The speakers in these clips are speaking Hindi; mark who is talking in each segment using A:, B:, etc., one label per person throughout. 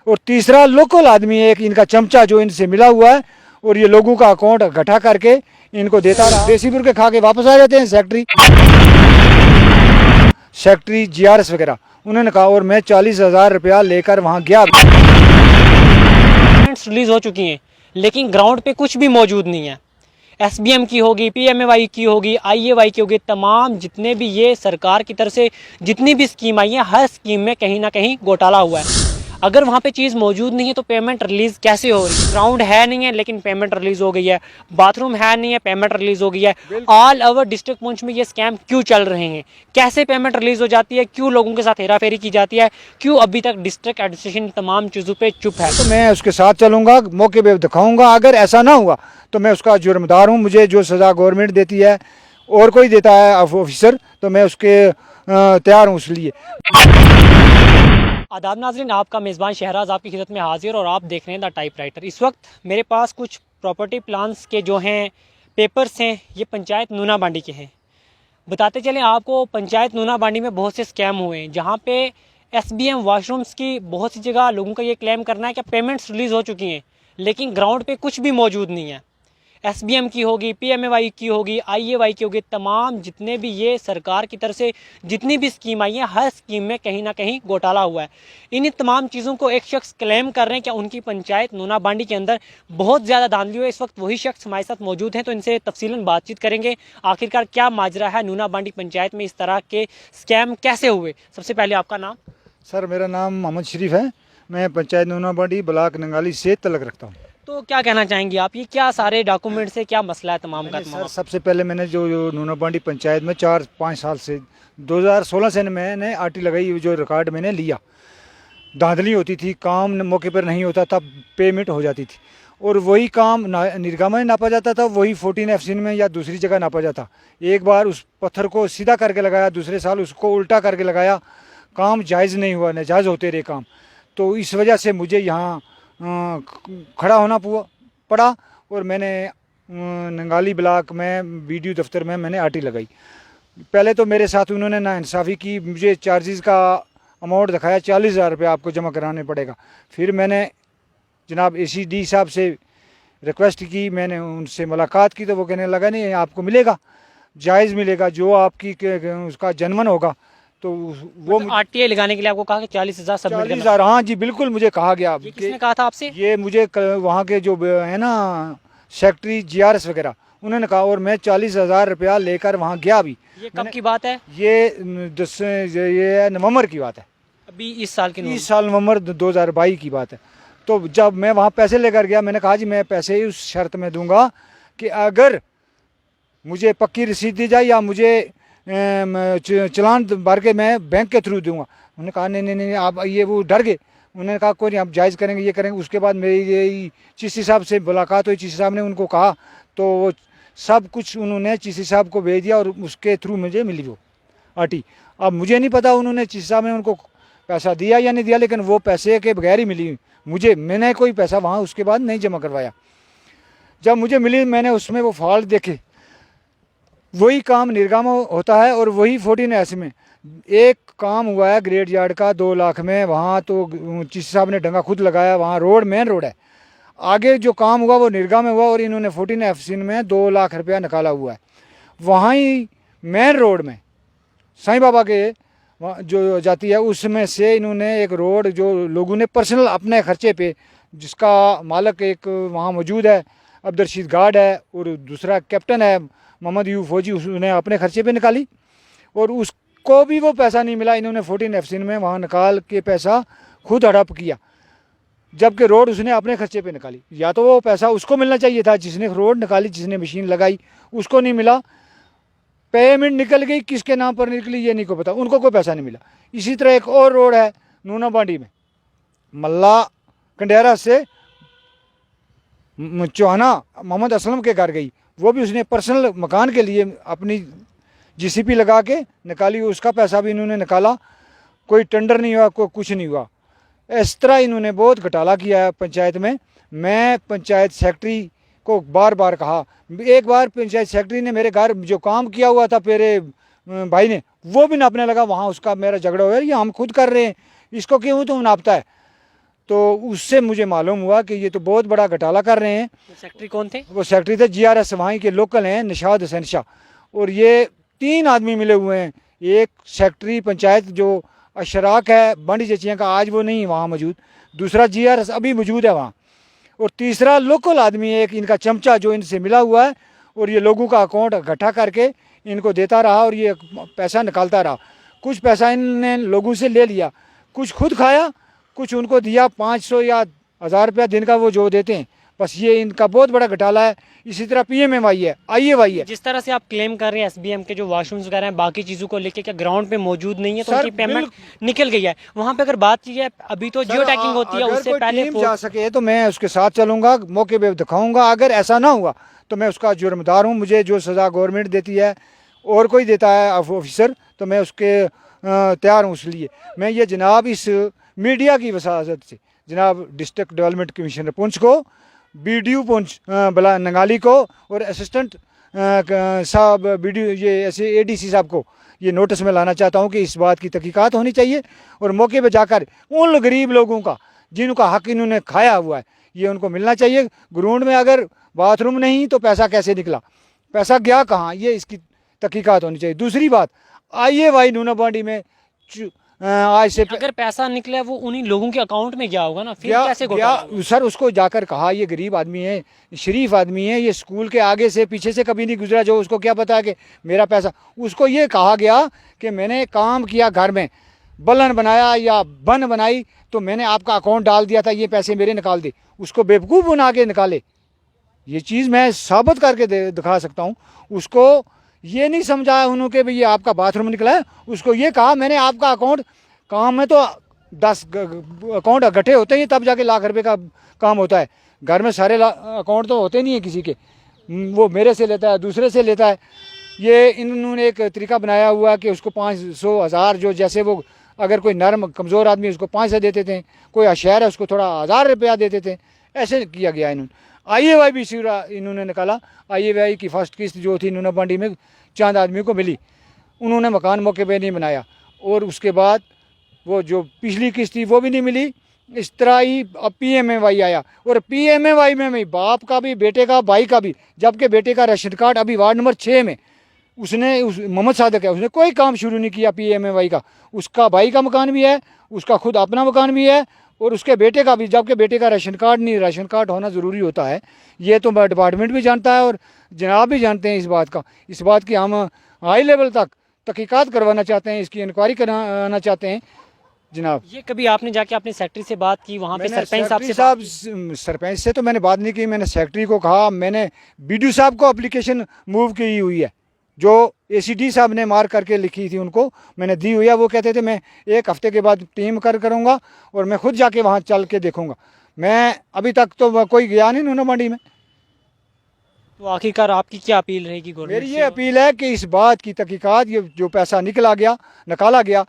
A: और तीसरा लोकल आदमी एक इनका चमचा जो इनसे मिला हुआ है और ये लोगों का अकाउंट घटा करके इनको देता रहा। देसी बुर के खा के वापस आ जाते हैं सेक्रेटरी जीआरएस वगैरह। उन्होंने कहा और मैं 40,000 रुपया लेकर वहाँ गया।
B: रिलीज हो चुकी हैं लेकिन ग्राउंड पे कुछ भी मौजूद नहीं है। एसबीएम की होगी, पीएमएवाई की होगी, आईएवाई की होगी, तमाम जितने भी ये सरकार की तरफ से जितनी भी स्कीम आई है हर स्कीम में कहीं ना कहीं घोटाला हुआ है। अगर वहाँ पे चीज़ मौजूद नहीं है तो पेमेंट रिलीज़ कैसे हो रही है? ग्राउंड है नहीं है लेकिन पेमेंट रिलीज़ हो गई है, बाथरूम है नहीं है पेमेंट रिलीज़ हो गई है। ऑल ओवर डिस्ट्रिक्ट पुंछ में ये स्कैम क्यों चल रहे हैं? कैसे पेमेंट रिलीज़ हो जाती है? क्यों लोगों के साथ हेरा फेरी की जाती है? क्यों अभी तक डिस्ट्रिक्ट एडमिनिस्ट्रेशन तमाम चीज़ों पर चुप है?
A: तो मैं उसके साथ चलूंगा, मौके पे दिखाऊंगा। अगर ऐसा ना हुआ तो मैं उसका जुर्मदार हूँ। मुझे जो सज़ा गवर्नमेंट देती है और कोई देता है ऑफिसर तो मैं उसके तैयार हूँ। इसलिए
B: आदाब नाज़रीन, आपका मेज़बान शहराज आपकी खिदमत में हाजिर और आप देख रहे हैं द टाइपराइटर। इस वक्त मेरे पास कुछ प्रॉपर्टी प्लान्स के जो हैं पेपर्स हैं, ये पंचायत नूना बांडी के हैं। बताते चलें आपको, पंचायत नूना बांडी में बहुत से स्कैम हुए हैं जहाँ पे एसबीएम वॉशरूम्स की बहुत सी जगह लोगों का ये क्लेम करना है कि पेमेंट्स रिलीज़ हो चुकी हैं लेकिन ग्राउंड पे कुछ भी मौजूद नहीं है। एसबीएम की होगी, पीएमएवाई की होगी, आईएवाई की होगी, तमाम जितने भी ये सरकार की तरफ से जितनी भी स्कीम आई है हर स्कीम में कहीं ना कहीं घोटाला हुआ है। इन तमाम चीज़ों को एक शख्स क्लेम कर रहे हैं कि उनकी पंचायत नूना बांडी के अंदर बहुत ज़्यादा धांधली हुई है। इस वक्त वही शख्स हमारे साथ मौजूद हैं तो इनसे तफसीलन बातचीत करेंगे। आखिरकार क्या माजरा है, नूना बांडी पंचायत में इस तरह के स्कैम कैसे हुए? सबसे पहले आपका नाम?
A: सर मेरा नाम मोहम्मद शरीफ है। मैं पंचायत नूना बांडी ब्लॉक नंगाली से तलक रखता हूँ।
B: तो क्या कहना चाहेंगे आप, ये क्या सारे डॉक्यूमेंट से क्या मसला है तमाम का तमाम?
A: सर सबसे पहले मैंने जो नूना बांडी पंचायत में 4-5 साल से 2016 से मैंने आरटी लगाई। जो रिकॉर्ड मैंने लिया, धांधली होती थी, काम मौके पर नहीं होता था, पेमेंट हो जाती थी और वही काम निर्गमा में नापा जाता था, वही 14 एफसीन में या दूसरी जगह नापा जाता। एक बार उस पत्थर को सीधा करके लगाया, दूसरे साल उसको उल्टा करके लगाया, काम जायज़ नहीं हुआ, नाजायज़ होते रहे काम। तो इस वजह से मुझे यहाँ खड़ा होना पड़ा और मैंने नंगाली ब्लॉक में वीडियो दफ्तर में मैंने आरटी लगाई। पहले तो मेरे साथ उन्होंने नाइंसाफ़ी की, मुझे चार्जेस का अमाउंट दिखाया 40,000 रुपये आपको जमा कराने पड़ेगा। फिर मैंने जनाब एसीडी साहब से रिक्वेस्ट की, मैंने उनसे मुलाकात की तो वो कहने लगा नहीं आपको मिलेगा, जायज़ मिलेगा, जो आपकी उसका जनमन होगा। तो वो
B: आरटीआई लगाने के लिए आपको कहा कि 40,000 सबमिट करना?
A: 40,000, हाँ जी बिल्कुल मुझे कहा गया।
B: ये किसने कहा था आपसे?
A: ये मुझे वहाँ के जो है ना सेक्रेटरी जीआरएस वगैरह, उन्होंने कहा और मैं 40,000 रुपया लेकर वहाँ गया। भी
B: ये कब की बात है?
A: ये नवंबर की बात है,
B: अभी इस साल की?
A: इस साल नवंबर 2022 की बात है। तो जब मैं वहाँ पैसे लेकर गया, मैंने कहा जी मैं पैसे उस शर्त में दूंगा कि अगर मुझे पक्की रसीद दी जाए या मुझे चलान भर के मैं बैंक के थ्रू दूंगा। उन्होंने कहा नहीं नहीं नहीं आप ये, वो डर गए। उन्होंने कहा कोई नहीं आप जायज़ करेंगे, ये करेंगे। उसके बाद मेरी ये चीसी साहब से मुलाकात हुई, चीसी साहब ने उनको कहा तो वो सब कुछ उन्होंने चीसी साहब को भेज दिया और उसके थ्रू मुझे मिली वो आरटी। अब मुझे नहीं पता उन्होंने चीसी साहब ने उनको पैसा दिया या नहीं दिया, लेकिन वो पैसे के बगैर ही मिली मुझे। मैंने कोई पैसा वहाँ उसके बाद नहीं जमा करवाया। जब मुझे मिली मैंने उसमें वो फॉल्ट देखे, वही काम निर्गमा होता है और वही 14 ऐसे में एक काम हुआ है ग्रेड यार्ड का 2 लाख में। वहाँ तो चीसी साहब ने डंगा खुद लगाया, वहाँ रोड मेन रोड है। आगे जो काम हुआ वो निर्गमा में हुआ और इन्होंने 14 एफसीन में 2 लाख रुपया निकाला हुआ है। वहाँ ही मेन रोड में साईं बाबा के जो जाती है उसमें से इन्होंने एक रोड जो लोगों ने पर्सनल अपने खर्चे पे, जिसका मालिक एक वहाँ मौजूद है अब्दुल रशीद गार्ड है और दूसरा कैप्टन है मोहम्मद यूब फौजी, उसने अपने खर्चे पे निकाली और उसको भी वो पैसा नहीं मिला। इन्होंने 14 एफसीन में वहाँ निकाल के पैसा खुद हड़प किया, जबकि रोड उसने अपने खर्चे पे निकाली। या तो वो पैसा उसको मिलना चाहिए था जिसने रोड निकाली, जिसने मशीन लगाई, उसको नहीं मिला। पेमेंट निकल गई, किसके नाम पर निकली ये नहीं को पता, उनको कोई पैसा नहीं मिला। इसी तरह एक और रोड है नूना बांडी में, मल्ला कंडेरा से चौहाना मोहम्मद असलम के घर गई, वो भी उसने पर्सनल मकान के लिए अपनी जीसीपी लगा के निकाली, उसका पैसा भी इन्होंने निकाला। कोई टेंडर नहीं हुआ, कोई कुछ नहीं हुआ। इस तरह इन्होंने बहुत घोटाला किया है पंचायत में। मैं पंचायत सेक्रेटरी को बार बार कहा, एक बार पंचायत सेक्रेटरी ने मेरे घर जो काम किया हुआ था मेरे भाई ने, वो भी नापने लगा। वहाँ उसका मेरा झगड़ा हो गया, ये हम खुद कर रहे हैं, इसको क्यों तुम नापता है। तो उससे मुझे मालूम हुआ कि ये तो बहुत बड़ा घोटाला कर रहे हैं।
B: सेक्रेटरी कौन थे?
A: वो सेक्रेटरी थे GRS वहीं के लोकल हैं, निशाद हुसैन शाह। और ये 3 आदमी मिले हुए हैं। एक सेक्रेटरी पंचायत जो अशराक है बंडी चचिया का, आज वो नहीं वहाँ मौजूद। दूसरा GRS अभी मौजूद है वहाँ। और तीसरा लोकल आदमी एक इनका चमचा जो इनसे मिला हुआ है, और ये लोगों का अकाउंट इकट्ठा करके इनको देता रहा और ये पैसा निकालता रहा। कुछ पैसा इनने लोगों से ले लिया, कुछ खुद खाया, कुछ उनको दिया 500 या 1000 रुपया दिन का वो जो देते हैं। बस ये इनका बहुत बड़ा घोटाला है। इसी तरह PMMY है, IAY है।
B: जिस तरह से आप क्लेम कर रहे हैं SBM के जो वॉशरूम्स वगैरह हैं, बाकी चीज़ों को लेके क्या ग्राउंड पे मौजूद नहीं है तो
A: सर,
B: उनकी पेमेंट निकल गई है? वहाँ पे अगर बात की जाए, अभी तो जियो टैगिंग होती है,
A: अगर
B: उससे
A: कोई
B: पहले
A: टीम जा सके तो मैं उसके साथ चलूंगा, मौके पे दिखाऊंगा। अगर ऐसा ना हुआ तो मैं उसका जुर्मदार हूँ। मुझे जो सज़ा गवर्नमेंट देती है और कोई देता है ऑफिसर, तो मैं उसके तैयार हूँ। इसलिए मैं ये जनाब इस मीडिया की वसाजत से जनाब डिस्ट्रिक्ट डेवलपमेंट कमिश्नर पुंछ को, BDO पुंछ बला नंगाली को और असिस्टेंट साहब BDO ये ऐसे ADC साहब को ये नोटिस में लाना चाहता हूँ कि इस बात की तहकीकात होनी चाहिए। और मौके पे जाकर उन गरीब लोगों का जिनका हक इन्होंने खाया हुआ है ये उनको मिलना चाहिए। ग्राउंड में अगर बाथरूम नहीं तो पैसा कैसे निकला, पैसा गया कहाँ, ये इसकी तहकीकात होनी चाहिए। दूसरी बात, IAY नूना बांडी में आज से
B: अगर पैसा निकला वो उन्हीं लोगों के अकाउंट में गया होगा ना, फिर कैसे
A: गया सर? उसको जाकर कहा, ये गरीब आदमी है, शरीफ आदमी है, ये स्कूल के आगे से पीछे से कभी नहीं गुजरा, जो उसको क्या पता है कि मेरा पैसा। उसको ये कहा गया कि मैंने काम किया, घर में बलन बनाया या बन बनाई, तो मैंने आपका अकाउंट डाल दिया था, ये पैसे मेरे निकाल दे। उसको बेवकूफ़ बना के निकाले। ये चीज़ मैं साबित करके दिखा सकता हूँ। उसको ये नहीं समझा उन्होंने भाई ये आपका बाथरूम निकला है। उसको ये कहा मैंने आपका अकाउंट, काम में तो 10 अकाउंट इकट्ठे होते हैं तब जाके लाख रुपए का काम होता है। घर में सारे अकाउंट तो होते नहीं है किसी के, वो मेरे से लेता है, दूसरे से लेता है। ये इन्होंने एक तरीका बनाया हुआ है कि उसको 500 1000 जो, जैसे वो अगर कोई नर्म कमज़ोर आदमी उसको 500 देते थे, कोई अशहर है उसको थोड़ा 1000 रुपया देते थे, ऐसे किया गया इन्होंने। IAY भी सीरा इन्होंने निकाला। IAY की फर्स्ट किस्त जो थी नूना बांडी में चंद आदमियों को मिली, उन्होंने मकान मौके पे नहीं बनाया, और उसके बाद वो जो पिछली किस्त थी वो भी नहीं मिली। इस तरह ही अब PMMY आया, और PMMY में बाप का भी, बेटे का, भाई का भी, जबकि बेटे का राशन कार्ड अभी वार्ड नंबर 6 में उसने मोहम्मद सादक है, उसने कोई काम शुरू नहीं किया PMMY का। उसका भाई का मकान भी है, उसका खुद अपना मकान भी है, और उसके बेटे का भी, जबकि बेटे का राशन कार्ड नहीं। राशन कार्ड होना ज़रूरी होता है, ये तो डिपार्टमेंट भी जानता है और जनाब भी जानते हैं इस बात की हम हाई लेवल तक तहकीकात करवाना चाहते हैं, इसकी इंक्वायरी कराना चाहते हैं जनाब।
B: ये कभी आपने जाके अपने सेक्रेटरी से बात की, वहाँ पे सरपंच साहब से?
A: सरपंच से तो मैंने बात नहीं की, मैंने सेक्रेटरी को कहा। मैंने BDO साहब को एप्लीकेशन मूव की हुई है, जो ACD साहब ने मार करके लिखी थी, उनको मैंने दी हुई है। वो कहते थे मैं 1 हफ्ते के बाद टीम करूँगा और मैं खुद जाके वहाँ चल के देखूँगा। मैं अभी तक तो कोई गया नहीं नूना मंडी में।
B: तो आखिरकार आपकी क्या अपील रहेगी गवर्नमेंट
A: मेरी
B: से?
A: ये अपील है कि इस बात की तहकीकात, ये जो पैसा निकाला गया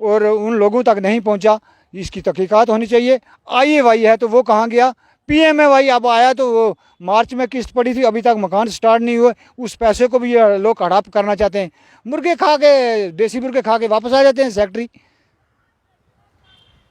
A: और उन लोगों तक नहीं पहुंचा, इसकी तहकीकात होनी चाहिए। IAY है तो वो कहाँ गया? PMMY अब आया तो वो मार्च में किस्त पड़ी थी, अभी तक मकान स्टार्ट नहीं हुए। उस पैसे को भी ये लोग हड़प करना चाहते हैं। मुर्गे खा के, देसी मुर्गे खा के वापस आ जाते हैं सेक्रेटरी।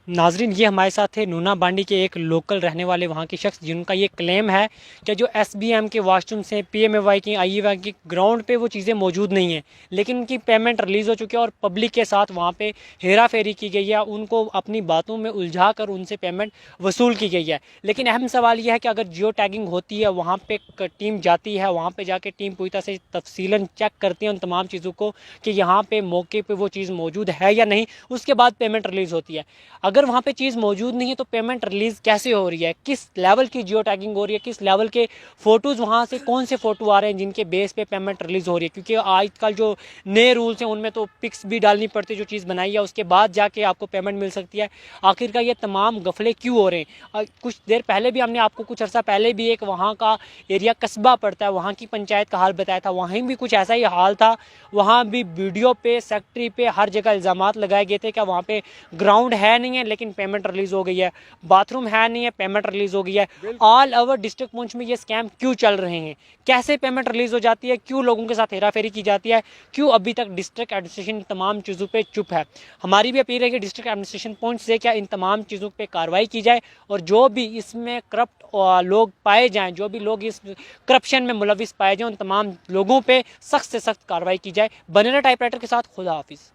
B: नाजरीन, ये हमारे साथ थे नूना बांडी के एक लोकल रहने वाले वहाँ के शख्स, जिनका ये क्लेम है कि जो SBM के वाशरूम्स हैं, PMMY की, IAY की ग्राउंड पे वो चीज़ें मौजूद नहीं हैं, लेकिन उनकी पेमेंट रिलीज़ हो चुकी है और पब्लिक के साथ वहाँ पे हेरा फेरी की गई है, उनको अपनी बातों में उलझा कर उनसे पेमेंट वसूल की गई है। लेकिन अहम सवाल यह है कि अगर जियो टैगिंग होती है, वहाँ पर टीम जाती है, वहाँ पर जाके टीम पूरी तरह से तफसीलन चेक करती है उन तमाम चीज़ों को कि यहाँ पर मौके पर वो चीज़ मौजूद है या नहीं, उसके बाद पेमेंट रिलीज़ होती है। अगर वहाँ पे चीज़ मौजूद नहीं है तो पेमेंट रिलीज़ कैसे हो रही है, किस लेवल की जियो टैगिंग हो रही है, किस लेवल के फ़ोटोज़ वहाँ से, कौन से फ़ोटो आ रहे हैं जिनके बेस पे पेमेंट रिलीज़ हो रही है? क्योंकि आजकल जो नए रूल्स हैं उनमें तो पिक्स भी डालनी पड़ती है, जो चीज़ बनाई है उसके बाद जाके आपको पेमेंट मिल सकती है। आखिरकार ये तमाम गफले क्यों हो रहे हैं? कुछ देर पहले भी हमने आपको, कुछ अर्सा पहले भी एक वहाँ का एरिया कस्बा पड़ता है, वहाँ की पंचायत का हाल बताया था, वहीं भी कुछ ऐसा ही हाल था। वहाँ भी वीडियो पे, सेक्रेटरी पे, हर जगह इल्ज़ामात लगाए गए थे कि वहाँ पे ग्राउंड है नहीं है, हैं लेकिन पेमेंट रिलीज़ हो गई है, बाथरूम है नहीं है, पेमेंट रिलीज़ हो गई है। ऑल ओवर डिस्ट्रिक्ट पुंछ में ये स्कैम क्यों चल रहे हैं, कैसे पेमेंट रिलीज़ हो जाती है, क्यों लोगों के साथ हेरा फेरी की जाती है, क्यों अभी तक डिस्ट्रिक्ट एडमिनिस्ट्रेशन तमाम चीज़ों पर चुप है। हमारी भी अपील है कि डिस्ट्रिक्ट एडमिनिस्ट्रेशन पुंछ से क्या इन तमाम चीज़ों पर कार्रवाई की जाए और जो भी इसमें करप्ट लोग पाए जाएँ, जो भी लोग इस करप्शन में मुलविस पाए जाएँ, उन तमाम लोगों पर सख्त से सख्त कार्रवाई की जाए। बने रहे टाइपराइटर के साथ। खुदा हाफिज़।